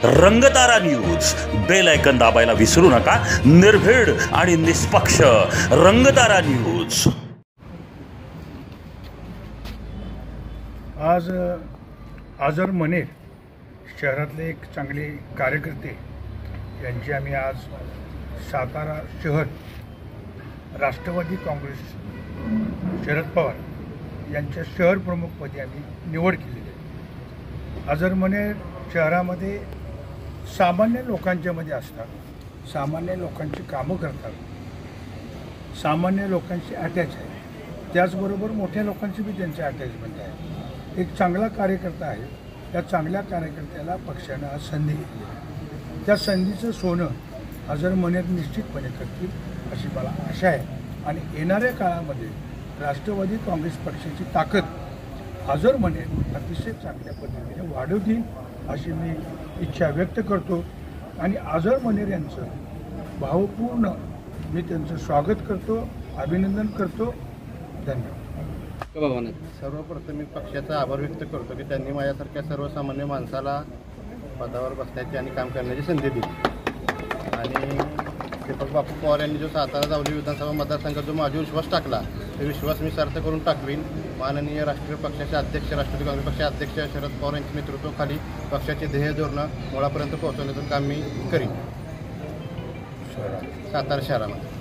Rangtara news bell icon दाबायला विसरू नका। निर्भीड आणि निष्पक्ष रंगतारा न्यूज। आज आझर मनेर शहरातले एक चांगले कार्यकर्ते यांची आम्ही आज सातारा शहर राष्ट्रवादी काँग्रेस शरद पवार यांच्या शहर प्रमुखपदी आम्ही निवड केलेली आहे। आझर मनेर शहरामध्ये सामान्य लोकांच्यामध्ये असतात, सामान्य लोकांची कामं करतात, सामान्य लोकांशी अटॅच आहे, त्याचबरोबर मोठ्या लोकांची बी त्यांचे अटॅचमेंट आहे। एक चांगला कार्यकर्ता आहे, त्या चांगल्या कार्यकर्त्याला पक्षानं आज संधी दिली आहे। त्या संधीचं सोनं आझर मनेर निश्चितपणे करतील अशी मला आशा आहे आणि येणाऱ्या काळामध्ये राष्ट्रवादी काँग्रेस पक्षाची ताकद आझर मनेर अतिशय चांगल्या पद्धतीने वाढवतील अशी मी इच्छा व्यक्त करतो आणि आझर मनेर यांचं भावपूर्ण मी त्यांचं स्वागत करतो, अभिनंदन करतो। धन्यवाद। सर्वप्रथम मी पक्षाचा आभार व्यक्त करतो की त्यांनी माझ्यासारख्या सर्वसामान्य माणसाला पदावर बसण्याची आणि काम करण्याची संधी दिली आणि दीपक बापू पवार यांनी जो सातारा जावली विधानसभा मतदारसंघात जो माझ्यावर विश्वास टाकला तो विश्वास मी सार्थ करून टाकवीन। माननीय राष्ट्रीय पक्षाचे अध्यक्ष, राष्ट्रवादी काँग्रेस पक्षाचे अध्यक्ष शरद पवार यांच्या नेतृत्वाखाली पक्षाचे ध्येय धोरणं मुळापर्यंत पोहोचवण्याचं काम मी करीन सातारा शहरामध्ये।